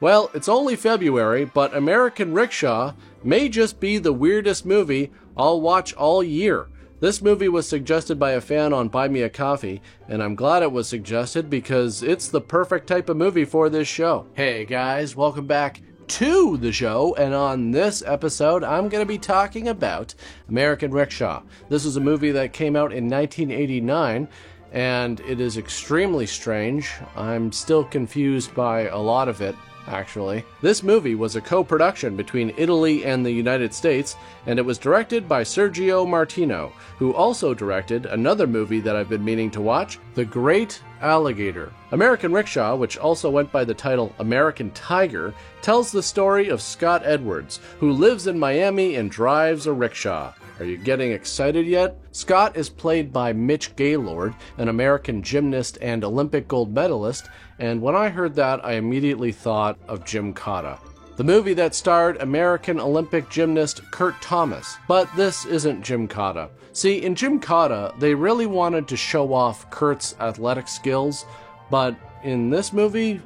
Well, it's only February, but American Rickshaw may just be the weirdest movie I'll watch all year. This movie was suggested by a fan on Buy Me a Coffee, and I'm glad it was suggested because it's the perfect type of movie for this show. Hey guys, welcome back to the show, and on this episode I'm going to be talking about American Rickshaw. This is a movie that came out in 1989, and it is extremely strange. I'm still confused by a lot of it, actually. This movie was a co-production between Italy and the United States, and it was directed by Sergio Martino, who also directed another movie that I've been meaning to watch, The Great Alligator. American Rickshaw, which also went by the title American Tiger, tells the story of Scott Edwards, who lives in Miami and drives a rickshaw. Are you getting excited yet? Scott is played by Mitch Gaylord, an American gymnast and Olympic gold medalist, and when I heard that, I immediately thought of Gymkata, the movie that starred American Olympic gymnast Kurt Thomas. But this isn't Gymkata. See, in Gymkata, they really wanted to show off Kurt's athletic skills, but in this movie,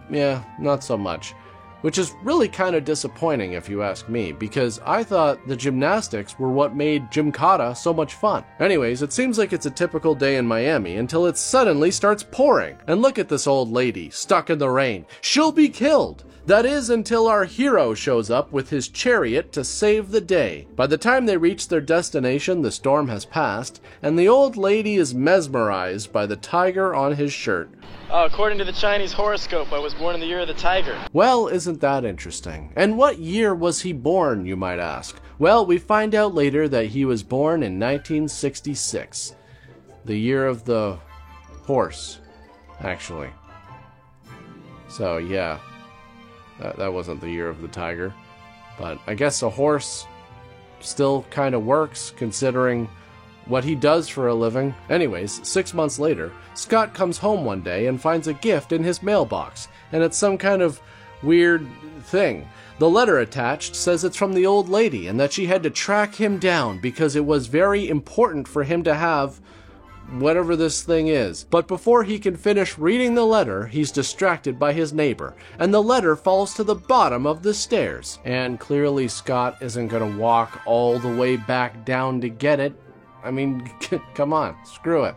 yeah, not so much. Which is really kind of disappointing if you ask me, because I thought the gymnastics were what made Gymkata so much fun. Anyways, it seems like it's a typical day in Miami until it suddenly starts pouring. And look at this old lady, stuck in the rain. She'll be killed! That is, until our hero shows up with his chariot to save the day. By the time they reach their destination, the storm has passed, and the old lady is mesmerized by the tiger on his shirt. According to the Chinese horoscope, I was born in the year of the tiger. Well, isn't that interesting? And what year was he born, you might ask? Well, we find out later that he was born in 1966. The year of the horse, actually. So, yeah. That wasn't the year of the tiger. But I guess a horse still kind of works, considering what he does for a living. Anyways, 6 months later, Scott comes home one day and finds a gift in his mailbox, and it's some kind of weird thing. The letter attached says it's from the old lady and that she had to track him down because it was very important for him to have whatever this thing is. But before he can finish reading the letter, he's distracted by his neighbor, and the letter falls to the bottom of the stairs. And clearly Scott isn't gonna walk all the way back down to get it. I mean, come on, screw it.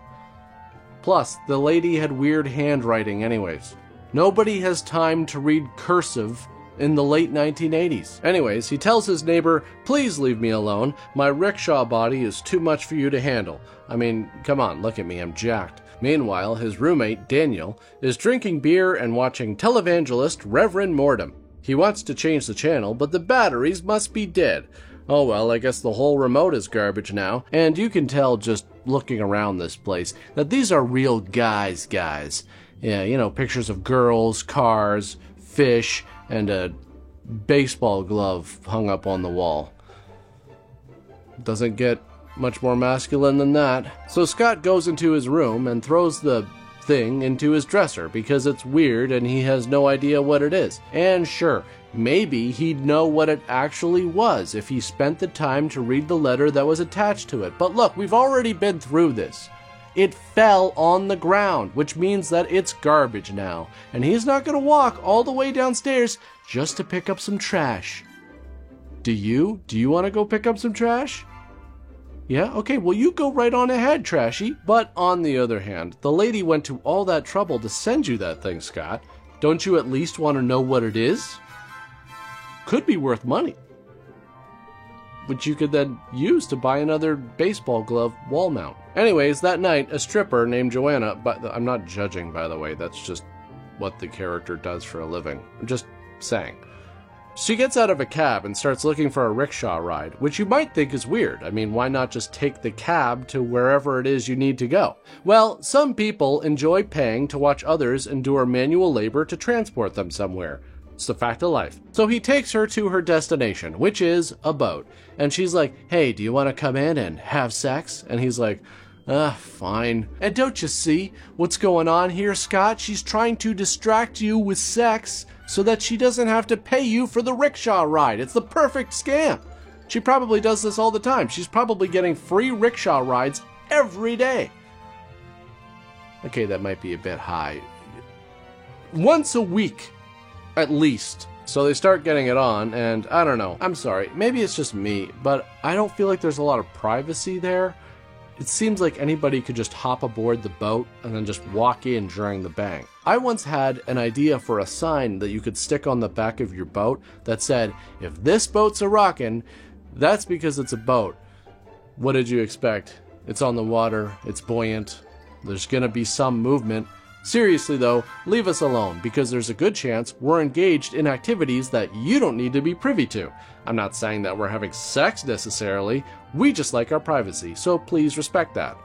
Plus, the lady had weird handwriting anyways. Nobody has time to read cursive in the late 1980s. Anyways, he tells his neighbor, "Please leave me alone. My rickshaw body is too much for you to handle. I mean, come on, look at me, I'm jacked." Meanwhile, his roommate, Daniel, is drinking beer and watching televangelist Reverend Mordem. He wants to change the channel, but the batteries must be dead. Oh well, I guess the whole remote is garbage now, and you can tell just looking around this place that these are real guys. Yeah, you know, pictures of girls, cars, fish, and a baseball glove hung up on the wall. Doesn't get much more masculine than that. So Scott goes into his room and throws the thing into his dresser because it's weird and he has no idea what it is. And sure, maybe he'd know what it actually was if he spent the time to read the letter that was attached to it. But look, we've already been through this. It fell on the ground, which means that it's garbage now, and he's not going to walk all the way downstairs just to pick up some trash. Do you? Do you want to go pick up some trash? Yeah? Okay, well you go right on ahead, Trashy. But on the other hand, the lady went to all that trouble to send you that thing, Scott. Don't you at least want to know what it is? Could be worth money, which you could then use to buy another baseball glove wall mount. Anyways, that night, a stripper named Joanna, but I'm not judging, by the way, that's just what the character does for a living. I'm just saying. She gets out of a cab and starts looking for a rickshaw ride, which you might think is weird. I mean, why not just take the cab to wherever it is you need to go? Well, some people enjoy paying to watch others endure manual labor to transport them somewhere. It's the fact of life. So he takes her to her destination, which is a boat. And she's like, "Hey, do you want to come in and have sex?" And he's like, fine. And don't you see what's going on here, Scott? She's trying to distract you with sex so that she doesn't have to pay you for the rickshaw ride. It's the perfect scam. She probably does this all the time. She's probably getting free rickshaw rides every day. Okay, that might be a bit high. Once a week. At least. So they start getting it on, and I don't know. I'm sorry, maybe it's just me, but I don't feel like there's a lot of privacy there. It seems like anybody could just hop aboard the boat and then just walk in during the bang. I once had an idea for a sign that you could stick on the back of your boat that said, if this boat's a-rockin', that's because it's a boat. What did you expect? It's on the water, it's buoyant, there's gonna be some movement. Seriously though, leave us alone, because there's a good chance we're engaged in activities that you don't need to be privy to. I'm not saying that we're having sex necessarily, we just like our privacy, so please respect that.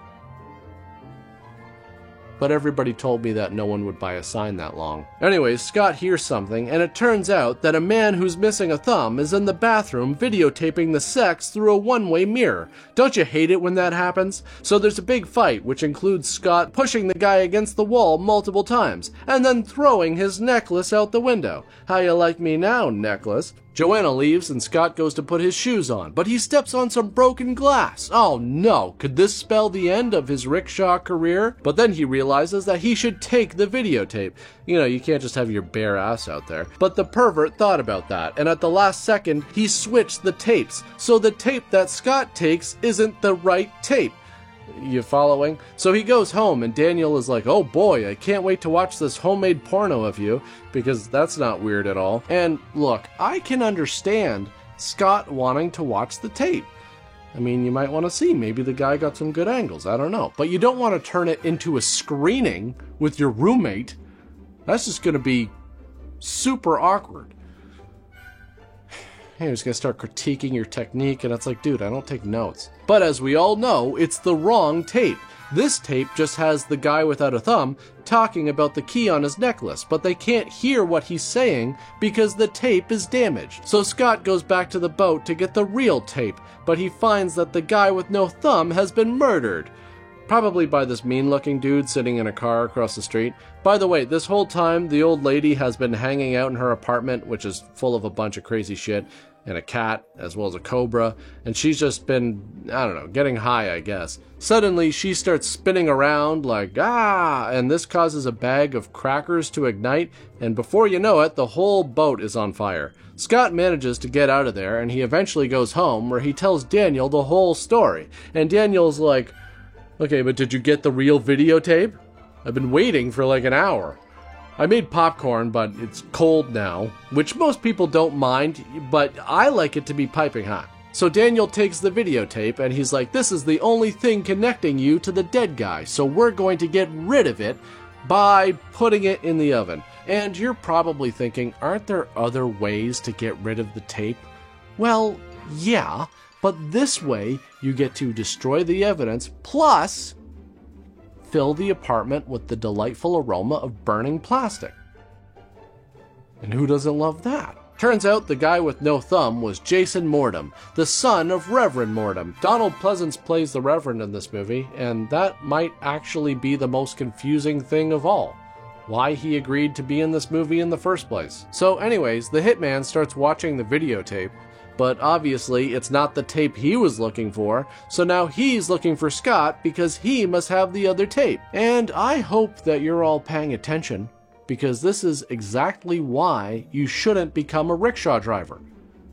But everybody told me that no one would buy a sign that long. Anyways, Scott hears something, and it turns out that a man who's missing a thumb is in the bathroom videotaping the sex through a one-way mirror. Don't you hate it when that happens? So there's a big fight, which includes Scott pushing the guy against the wall multiple times, and then throwing his necklace out the window. How you like me now, necklace? Joanna leaves and Scott goes to put his shoes on, but he steps on some broken glass. Oh no, could this spell the end of his rickshaw career? But then he realizes that he should take the videotape. You know, you can't just have your bare ass out there. But the pervert thought about that, and at the last second, he switched the tapes. So the tape that Scott takes isn't the right tape. You following? So he goes home and Daniel is like, oh boy, I can't wait to watch this homemade porno of you, because that's not weird at all. And look, I can understand Scott wanting to watch the tape. I mean, you might want to see, maybe the guy got some good angles, I don't know. But you don't want to turn it into a screening with your roommate. That's just going to be super awkward. Hey, he's gonna start critiquing your technique, and it's like, dude, I don't take notes. But as we all know, it's the wrong tape. This tape just has the guy without a thumb talking about the key on his necklace, but they can't hear what he's saying because the tape is damaged. So Scott goes back to the boat to get the real tape, but he finds that the guy with no thumb has been murdered. Probably by this mean-looking dude sitting in a car across the street. By the way, this whole time, the old lady has been hanging out in her apartment, which is full of a bunch of crazy shit, and a cat, as well as a cobra, and she's just been, I don't know, getting high, I guess. Suddenly, she starts spinning around like, ah, and this causes a bag of crackers to ignite, and before you know it, the whole boat is on fire. Scott manages to get out of there, and he eventually goes home, where he tells Daniel the whole story, and Daniel's like, okay, but did you get the real videotape? I've been waiting for like an hour. I made popcorn, but it's cold now, which most people don't mind, but I like it to be piping hot. So Daniel takes the videotape and he's like, this is the only thing connecting you to the dead guy, so we're going to get rid of it by putting it in the oven. And you're probably thinking, aren't there other ways to get rid of the tape? Well, yeah. But this way, you get to destroy the evidence, plus fill the apartment with the delightful aroma of burning plastic. And who doesn't love that? Turns out the guy with no thumb was Jason Mordum, the son of Reverend Mordum. Donald Pleasance plays the Reverend in this movie, and that might actually be the most confusing thing of all. Why he agreed to be in this movie in the first place. So anyways, the hitman starts watching the videotape, but obviously it's not the tape he was looking for, so now he's looking for Scott because he must have the other tape. And I hope that you're all paying attention, because this is exactly why you shouldn't become a rickshaw driver.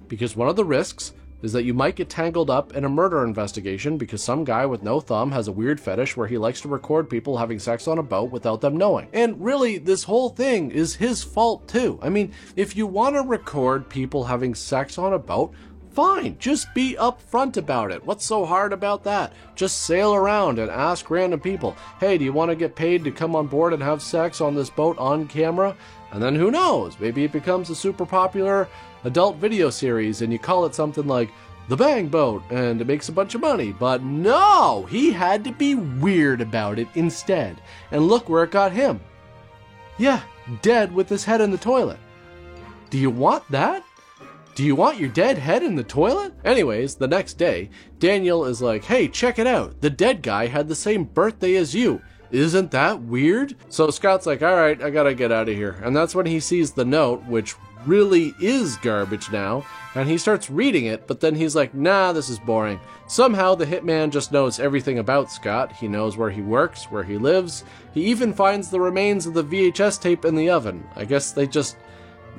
Because one of the risks is that you might get tangled up in a murder investigation because some guy with no thumb has a weird fetish where he likes to record people having sex on a boat without them knowing. And really, this whole thing is his fault too. I mean, if you want to record people having sex on a boat, fine, just be upfront about it. What's so hard about that? Just sail around and ask random people, hey, do you want to get paid to come on board and have sex on this boat on camera? And then who knows, maybe it becomes a super popular adult video series and you call it something like The Bang Boat and it makes a bunch of money. But no, he had to be weird about it instead. And look where it got him. Yeah, dead with his head in the toilet. Do you want that? Do you want your dead head in the toilet? Anyways, the next day, Daniel is like, hey, check it out. The dead guy had the same birthday as you. Isn't that weird? So Scott's like, all right, I gotta get out of here. And that's when he sees the note, which really is garbage now, and he starts reading it, but then he's like, nah, this is boring. Somehow the hitman just knows everything about Scott. He knows where he works, where he lives. He even finds the remains of the VHS tape in the oven. I guess they just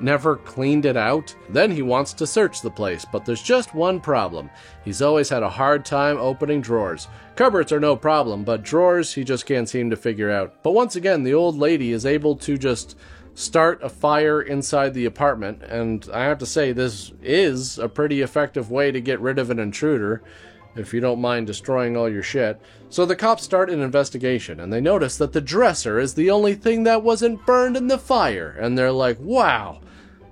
never cleaned it out. Then he wants to search the place, but there's just one problem. He's always had a hard time opening drawers. Cupboards are no problem, but drawers he just can't seem to figure out. But once again, the old lady is able to just start a fire inside the apartment, and I have to say this is a pretty effective way to get rid of an intruder, if you don't mind destroying all your shit. So the cops start an investigation, and they notice that the dresser is the only thing that wasn't burned in the fire, and they're like, wow,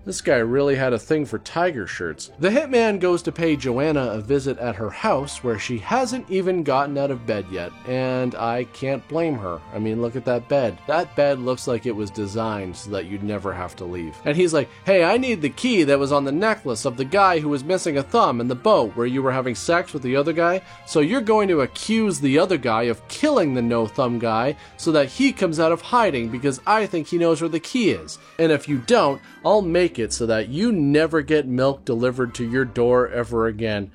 this guy really had a thing for tiger shirts. The hitman goes to pay Joanna a visit at her house where she hasn't even gotten out of bed yet, and I can't blame her. I mean, look at that bed. That bed looks like it was designed so that you'd never have to leave. And he's like, hey, I need the key that was on the necklace of the guy who was missing a thumb in the boat where you were having sex with the other guy. So you're going to accuse the other guy of killing the no-thumb guy so that he comes out of hiding because I think he knows where the key is. And if you don't, I'll make it so that you never get milk delivered to your door ever again.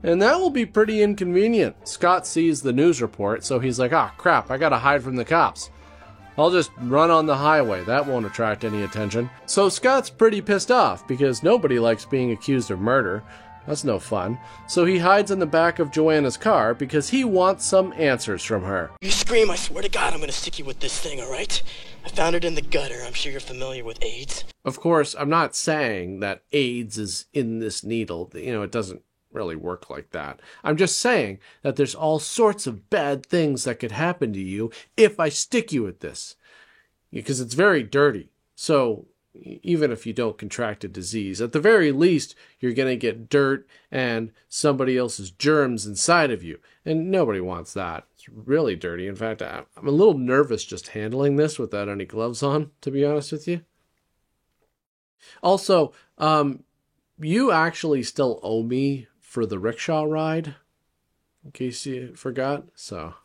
And that will be pretty inconvenient. Scott sees the news report, so he's like, ah, crap, I gotta hide from the cops. I'll just run on the highway. That won't attract any attention. So Scott's pretty pissed off because nobody likes being accused of murder. That's no fun. So he hides in the back of Joanna's car because he wants some answers from her. You scream, I swear to God I'm gonna stick you with this thing, alright? I found it in the gutter. I'm sure you're familiar with AIDS. Of course, I'm not saying that AIDS is in this needle. You know, it doesn't really work like that. I'm just saying that there's all sorts of bad things that could happen to you if I stick you with this. Because it's very dirty. So even if you don't contract a disease, at the very least, you're going to get dirt and somebody else's germs inside of you. And nobody wants that. It's really dirty. In fact, I'm a little nervous just handling this without any gloves on, to be honest with you. Also, you actually still owe me for the rickshaw ride, in case you forgot. So,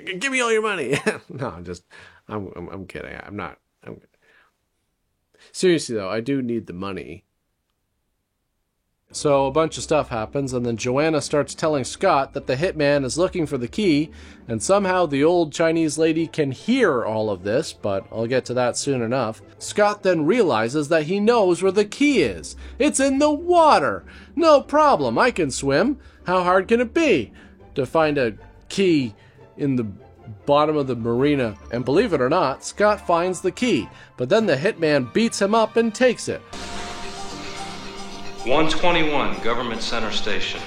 give me all your money. No, I'm kidding. Seriously though, I do need the money. So a bunch of stuff happens, and then Joanna starts telling Scott that the hitman is looking for the key, and somehow the old Chinese lady can hear all of this, but I'll get to that soon enough. Scott then realizes that he knows where the key is. It's in the water! No problem, I can swim. How hard can it be to find a key in the bottom of the marina? And believe it or not, Scott finds the key, but then the hitman beats him up and takes it. 121 Government Center Station.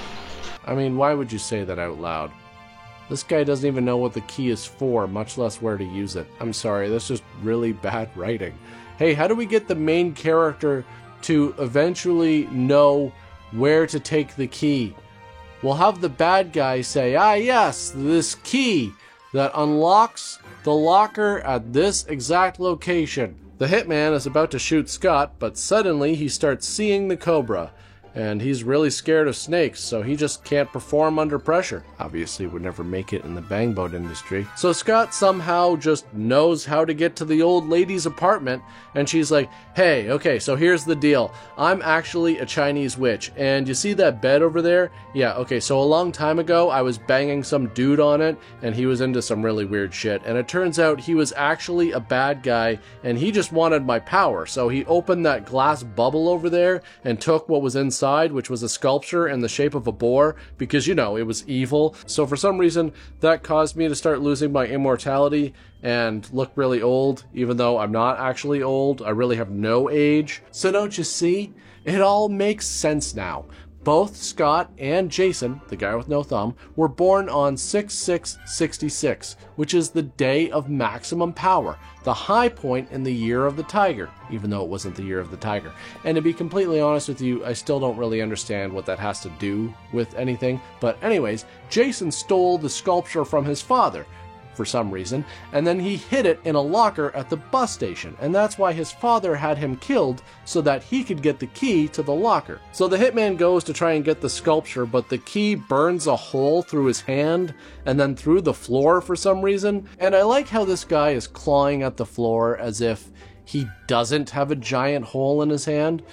I mean, why would you say that out loud? This guy doesn't even know what the key is for, much less where to use it. I'm sorry, that's just really bad writing. Hey, how do we get the main character to eventually know where to take the key? We'll have the bad guy say, ah yes, this key that unlocks the locker at this exact location. The hitman is about to shoot Scott, but suddenly he starts seeing the cobra, and he's really scared of snakes, so he just can't perform under pressure. Obviously would never make it in the bang boat industry. So Scott somehow just knows how to get to the old lady's apartment, and she's like, hey, okay, so here's the deal. I'm actually a Chinese witch, and you see that bed over there? Yeah, okay, so a long time ago, I was banging some dude on it, and he was into some really weird shit, and it turns out he was actually a bad guy, and he just wanted my power, so he opened that glass bubble over there and took what was inside, which was a sculpture in the shape of a boar, because, you know, it was evil. So for some reason, that caused me to start losing my immortality and look really old, even though I'm not actually old. I really have no age. So don't you see? It all makes sense now. Both Scott and Jason, the guy with no thumb, were born on 6/6/66, which is the day of maximum power, the high point in the year of the tiger, even though it wasn't the year of the tiger. And to be completely honest with you, I still don't really understand what that has to do with anything. But anyways, Jason stole the sculpture from his father, for some reason, and then he hid it in a locker at the bus station, and that's why his father had him killed, so that he could get the key to the locker. So the hitman goes to try and get the sculpture, but the key burns a hole through his hand and then through the floor for some reason. And I like how this guy is clawing at the floor as if he doesn't have a giant hole in his hand.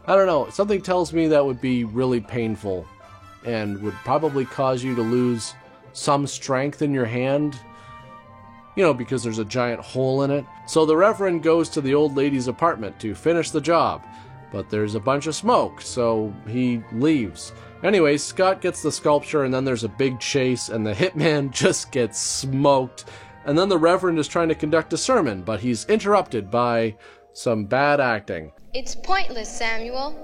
I don't know, something tells me that would be really painful and would probably cause you to lose some strength in your hand. you know, because there's a giant hole in it. So the Reverend goes to the old lady's apartment to finish the job, but there's a bunch of smoke, so he leaves. Anyway, Scott gets the sculpture, and then there's a big chase, and the hitman just gets smoked. And then the Reverend is trying to conduct a sermon, but he's interrupted by some bad acting. It's pointless, Samuel.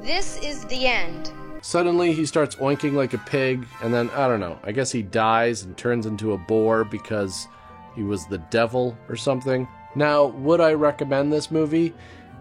This is the end. Suddenly, he starts oinking like a pig, and then, I don't know, I guess he dies and turns into a boar because he was the devil or something. Now, would I recommend this movie?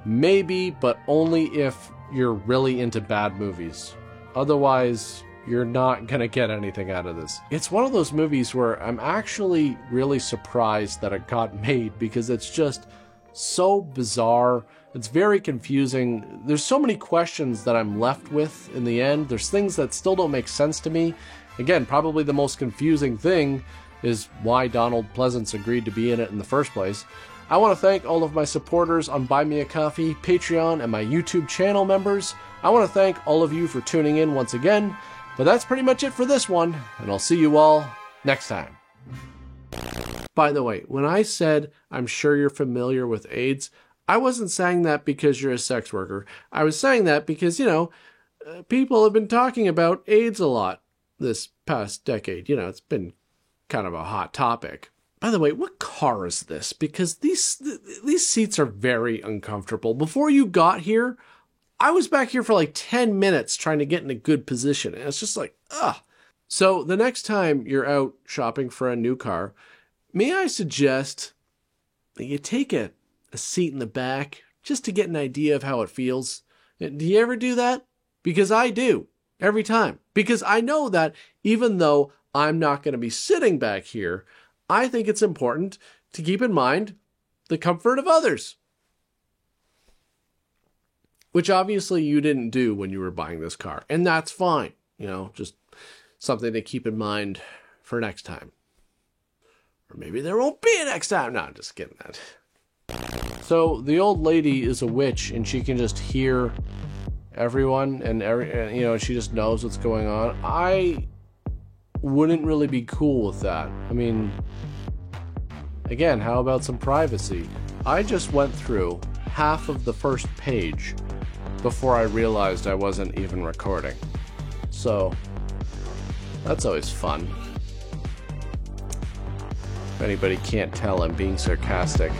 Maybe, but only if you're really into bad movies. Otherwise, you're not gonna get anything out of this. It's one of those movies where I'm actually really surprised that it got made because it's just so bizarre. It's very confusing. There's so many questions that I'm left with in the end. There's things that still don't make sense to me. Again, probably the most confusing thing is why Donald Pleasance agreed to be in it in the first place. I want to thank all of my supporters on Buy Me a Coffee, Patreon, and my YouTube channel members. I want to thank all of you for tuning in once again. But that's pretty much it for this one, and I'll see you all next time. By the way, when I said I'm sure you're familiar with AIDS, I wasn't saying that because you're a sex worker. I was saying that because, you know, people have been talking about AIDS a lot this past decade. You know, it's been kind of a hot topic. By the way, what car is this? Because these seats are very uncomfortable. Before you got here, I was back here for like 10 minutes trying to get in a good position. And it's just like, ugh. So the next time you're out shopping for a new car, may I suggest that you take a seat in the back just to get an idea of how it feels? Do you ever do that? Because I do. Every time. Because I know that even though I'm not going to be sitting back here, I think it's important to keep in mind the comfort of others. Which obviously you didn't do when you were buying this car. And that's fine. You know, just something to keep in mind for next time. Or maybe there won't be a next time. No, I'm just kidding that. So the old lady is a witch and she can just hear everyone and you know, she just knows what's going on. I wouldn't really be cool with that. I mean, again, how about some privacy? I just went through half of the first page before I realized I wasn't even recording. So, that's always fun. If anybody can't tell, I'm being sarcastic.